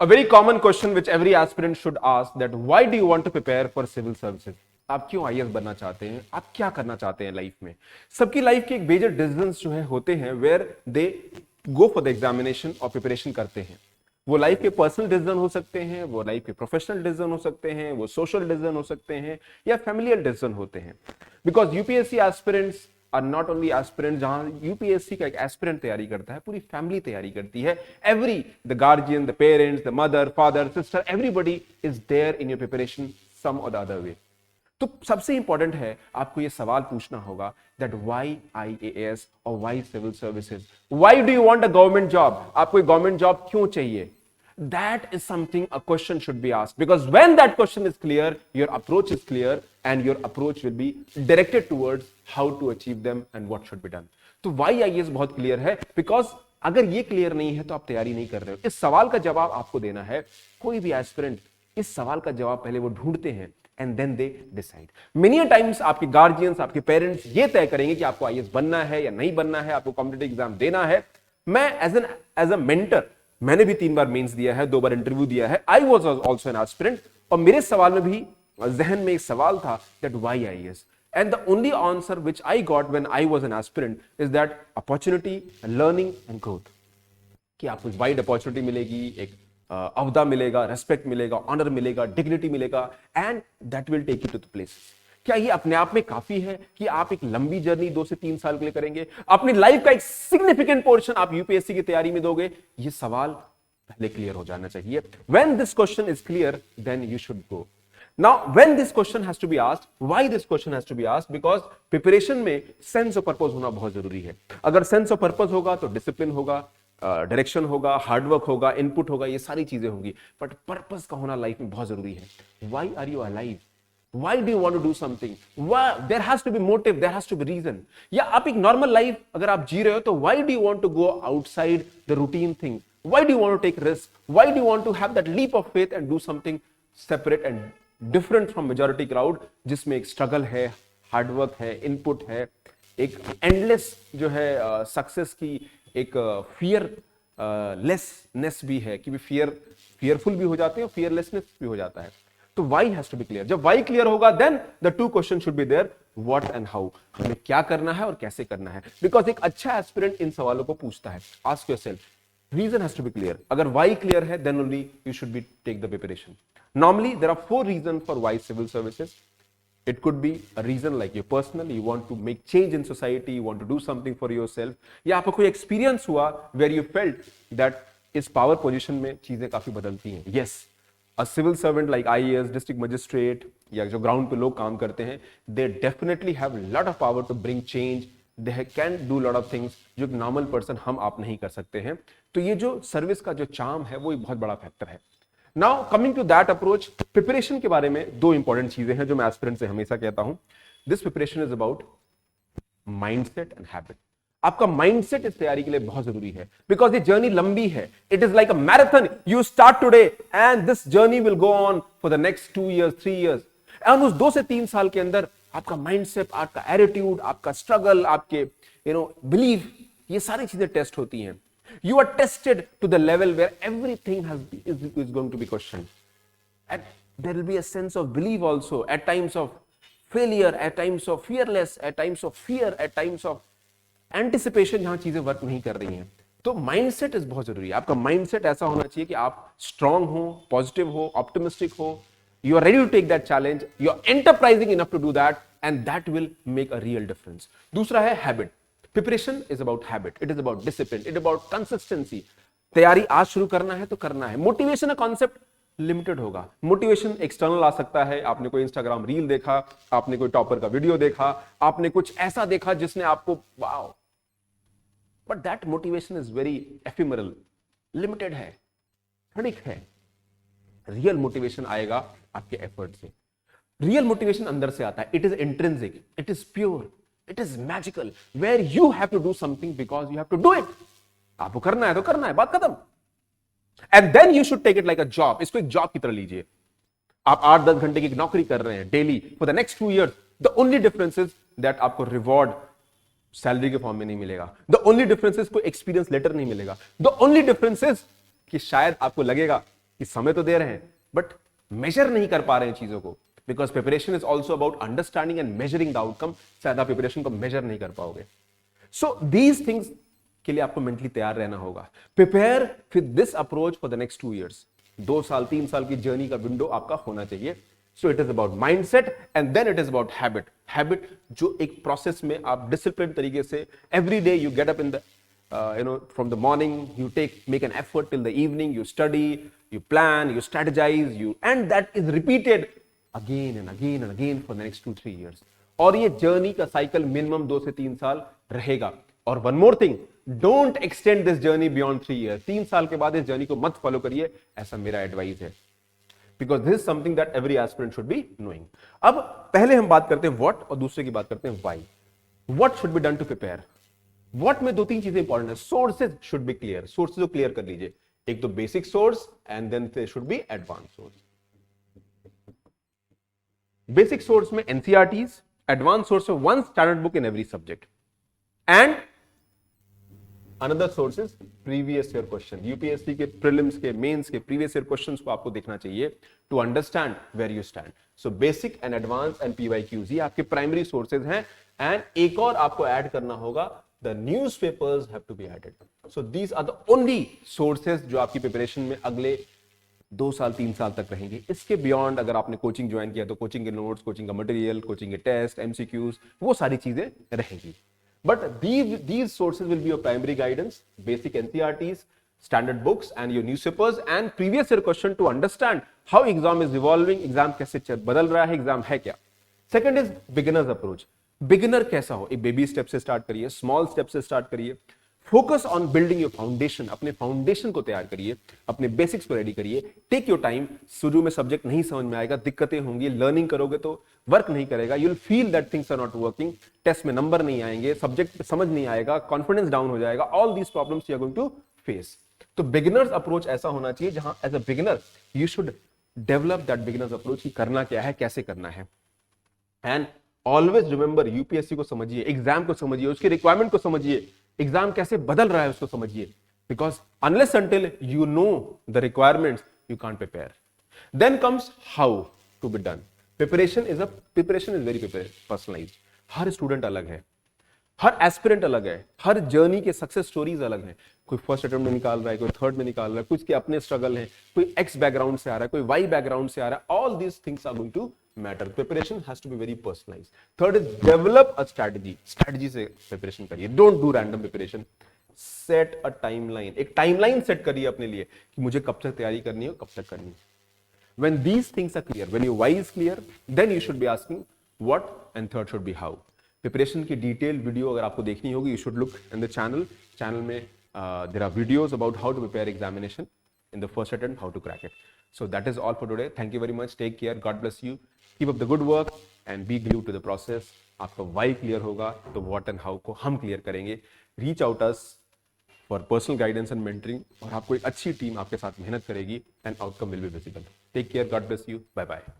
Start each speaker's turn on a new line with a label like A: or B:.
A: A very common question which every aspirant should ask that why do you want to prepare for civil services? आप क्यों IAS बनना चाहते हैं? आप क्या करना चाहते हैं लाइफ में? सबकी लाइफ के एक मेजर डिसीजंस जो है होते हैं where they go for the examination और प्रिपरेशन करते हैं। वो लाइफ के पर्सनल डिसीजन हो सकते हैं, वो लाइफ के प्रोफेशनल डिसीजन हो सकते हैं, वो सोशल डिसीजन हो सकते हैं या फैमिलियल डिसीजन होते हैं। Because UPSC aspirants are not only aspirant, जहां यूपीएससी का एक एस्पिरेंट तैयारी करता है, पूरी फैमिली तैयारी करती है। Every the guardian, the parents, the mother, father, sister, everybody is there in your preparation some और द अदर वे। तो सबसे इंपॉर्टेंट है आपको ये सवाल पूछना होगा दैट व्हाई आईएएस और why civil services, why do you want a government job? आपको एक गवर्नमेंट जॉब क्यों चाहिए? That is something a question should be asked, because when that question is clear, your approach is clear and your approach will be directed towards how to achieve them and what should be done. तो why IAS बहुत clear है, because अगर ये clear नहीं है तो आप तैयारी नहीं कर रहे हो। इस सवाल का जवाब आपको देना है। कोई भी एस्पिरेंट इस सवाल का जवाब पहले वो ढूंढते हैं and then they decide. Many a times आपके गार्जियंस, आपके पेरेंट्स ये तय करेंगे कि आपको आईएएस बनना है या नहीं बनना है, आपको कॉम्पिटिटिव एग्जाम देना है। मैं एज अ मेंटर, मैंने भी 3 बार मेंस दिया है, 2 बार इंटरव्यू दिया है। I was also an aspirant, और मेरे सवाल में भी जहन में एक सवाल था that why IAS, and the only answer which I got when I was an aspirant is that opportunity, learning and growth. कि आपको वाइड अपॉर्चुनिटी मिलेगी, एक अवदा मिलेगा, रेस्पेक्ट मिलेगा, ऑनर मिलेगा, डिग्निटी मिलेगा, and that will take you to the places. क्या ये अपने आप में काफी है कि आप एक लंबी जर्नी 2 से 3 साल के लिए करेंगे? अपनी लाइफ का एक सिग्निफिकेंट पोर्शन आप यूपीएससी की तैयारी में दोगे? ये सवाल पहले क्लियर हो जाना चाहिए। When this question is clear, then you should go. Now, when this question has to be asked, why this question has to be asked? Because preparation में sense of purpose होना बहुत जरूरी है। अगर sense of purpose होगा तो discipline होगा, direction होगा, हार्डवर्क होगा, इनपुट होगा, ये सारी चीजें होंगी। बट पर्पस का होना लाइफ में बहुत जरूरी है। Why are you alive? Why do you want to do something? Why? There has to be motive, there has to be reason. या आप एक नॉर्मल लाइफ अगर आप जी रहे हो तो why do you want to go outside the routine thing? Why do you want to take risk? Why do you want to have that leap of faith and do something separate and different from majority crowd, जिसमें एक struggle है, hard work है, input है, एक endless जो है success की एक फियर लेसनेस भी है, कि फियरफुल भी हो जाते हैं और फियरलेसनेस भी हो जाता है। तो why has to be clear। जब why clear होगा then the 2 questions should be there, what and how। हमें क्या करना है और कैसे करना है। बिकॉज एक अच्छा एस्पिरेंट इन सवालों को पूछता है। Ask yourself, reason has to be clear. अगर why क्लियर है then only you should be take the preparation। Normally there are 4 reasons for why civil services। It could be a reason like your personal, you want to make change in society, you want to do something for yourself, या आपको कोई experience हुआ where you felt that इस power position में चीजें काफी बदलती हैं। Yes, a civil servant like IAS, district magistrate, या जो ग्राउंड पे लोग काम करते हैं, they definitely have a lot of power to bring change, they can do lot of things जो एक नॉर्मल पर्सन हम आप नहीं कर सकते हैं। तो ये जो सर्विस का जो चार्म है वो एक बहुत बड़ा फैक्टर है। Now coming to that approach, preparation के बारे में 2 इंपॉर्टेंट चीजें हैं जो मैं एस्पिरेंट से हमेशा कहता हूं। This preparation is about mindset and habit. आपका माइंडसेट इस तैयारी के लिए बहुत जरूरी है, बिकॉज ये जर्नी लंबी है। It is like a marathon, you start today and this journey will go on for the next 2 years 3 years, and उस 2 से 3 साल के अंदर आपका माइंडसेट, आपका एटीट्यूड, आपका स्ट्रगल, आपके बिलीफ, ये सारी चीजें टेस्ट होती हैं। You are tested to the level where everything is going to be questioned. And there will be a sense of belief also, at times of failure, at times of fearless, at times of fear, at times of anticipation, जहां चीजें work नहीं कर रही हैं। तो mindset is बहुत जरूरी है। आपका माइंडसेट ऐसा होना चाहिए कि आप स्ट्रांग हो, पॉजिटिव हो, ऑप्टिमिस्टिक हो, you are ready to take that challenge, you are enterprising enough to do that, and that will make a real difference. दूसरा है habit. Preparation is about habit, it is about discipline, it about consistency. तैयारी आज शुरू करना है तो करना है। मोटिवेशन का कॉन्सेप्ट लिमिटेड होगा। मोटिवेशन एक्सटर्नल आ सकता है, आपने कोई इंस्टाग्राम रील देखा, आपने कोई टॉपर का वीडियो देखा, आपने कुछ ऐसा देखा जिसने आपको wow, but that motivation is very ephemeral, limited है, क्षणिक है। रियल मोटिवेशन आएगा आपके एफर्ट से। रियल मोटिवेशन अंदर से आता है। It is intrinsic, it is pure, it is magical, where you have to do something because you have to do it। आपको करना है तो करना है, बात खत्म। and then you should take it like a job। इसको एक जॉब की तरह लीजिए। आप 8-10 घंटे की नौकरी कर रहे हैं daily for the next 2 years। The only difference is that आपको रिवॉर्ड सैलरी के फॉर्म में नहीं मिलेगा। द ओनली डिफरेंस इज कोई एक्सपीरियंस लेटर नहीं मिलेगा। द ओनली डिफरेंस इज कि शायद आपको लगेगा कि समय तो दे रहे हैं बट मेजर नहीं कर पा रहे हैं चीजों को, because preparation is also about understanding and measuring the outcome. शायद आप प्रिपरेशन को मेजर नहीं कर पाओगे। सो दीज थिंग्स के लिए आपको मेंटली तैयार रहना होगा। Prepare with this approach for the next 2 years। 2 साल 3 साल की जर्नी का विंडो आपका होना चाहिए। So it is about mindset and then it is about habit जो एक प्रोसेस में आप डिसिप्लिन तरीके से every day you get up in the from the morning you make an effort till the evening, you study, you plan, you strategize, and that is repeated again and again and again for the next 2-3 years। और ये journey का cycle minimum 2 से 3 साल रहेगा। और one more thing, don't extend this journey beyond 3 years। 3 साल के बाद इस जर्नी को मत फॉलो करिए, ऐसा मेरा एडवाइस है, because this is something that every aspirant should be knowing. अब पहले हम बात करते हैं व्हाट और दूसरे की बात करते हैं why. What should be done to prepare. What में 2-3 चीजें इंपॉर्टेंट है। Sources should be clear, sources को क्लियर कर लीजिए। एक तो basic source and then there should be advance source. Basic source में एनसीईआरटीज, एडवांस सोर्स में 1 standard book in every subject, and another source is previous year question. UPSC के prelims के mains के प्रीवियस ईयर क्वेश्चंस को आपको देखना चाहिए to understand where you stand. So basic and advance and PYQs ये आपके प्राइमरी सोर्सेज हैं। एंड एक और आपको ऐड करना होगा, the newspapers have to be added। so these are the only sources जो आपकी प्रिपरेशन में अगले 2 साल 3 साल तक रहेंगे। इसके बियॉन्ड अगर आपने कोचिंग ज्वाइन किया तो कोचिंग के नोट्स, कोचिंग का मटेरियल, कोचिंग के टेस्ट, एमसीक्यूज, वो सारी चीजें रहेंगी। But these sources will be your primary guidance, basic NCERTs, standard books and your newspapers and previous year question to understand how exam is evolving, exam कैसे बदल रहा है, एग्जाम है क्या। Second is beginners approach. Beginner कैसा हो, एक baby step से स्टार्ट करिए, स्मॉल स्टेप से स्टार्ट करिए। Focus on building your foundation, अपने फाउंडेशन को तैयार करिए, अपने बेसिक्स को रेडी करिए। Take your time. शुरू में सब्जेक्ट नहीं समझ में आएगा, दिक्कतें होंगी, लर्निंग करोगे तो वर्क नहीं करेगा, you will feel that things are not working, test में नंबर नहीं आएंगे, सब्जेक्ट समझ नहीं आएगा, कॉन्फिडेंस डाउन हो जाएगा। All these problems you are going to face. तो बिगिनर्स अप्रोच ऐसा होना चाहिए जहां as a beginner you should develop that beginners approach की करना क्या है, कैसे करना है। एंड ऑलवेज रिमेंबर, यूपीएससी को समझिए, एग्जाम को समझिए, उसकी रिक्वायरमेंट को समझिए, एग्जाम कैसे बदल रहा है उसको समझिए, because unless until you know the requirements you can't prepare. Then comes how to be done. Preparation is very personalised. हर स्टूडेंट अलग है, हर एस्पिरेंट अलग है, हर जर्नी के सक्सेस स्टोरीज अलग हैं। कोई फर्स्ट अटेम्प्ट में निकाल रहा है, कोई थर्ड में निकाल रहा है, कुछ के अपने स्ट्रगल हैं, कोई एक्स बैकग्राउंड से आ रहा है, कोई वाई बैकग्राउंड से आ रहा है। All these things are going to matter. Preparation has to be very personalised. Third is develop a strategy. Strategy से प्रिपरेशन करिए, don't do random preparation. Set a timeline, एक टाइमलाइन सेट करिए अपने लिए कि मुझे कब तक तैयारी करनी है, कब तक करनी है। When these things are clear, when your why is clear, then you should be asking what, and third should be how। Preparation की डिटेल वीडियो अगर आपको देखनी होगी, you should look in the channel में there are videos about how to prepare examination in the first attempt, how to crack it. So that is all for today. Thank you very much, take care, God bless you, keep up the good work and be glued to the process. आपका why clear होगा तो what and how को हम clear करेंगे। Reach out us for personal guidance and mentoring, और आपको एक अच्छी टीम आपके साथ मेहनत करेगी and outcome will be visible. Take care, God bless you, bye bye.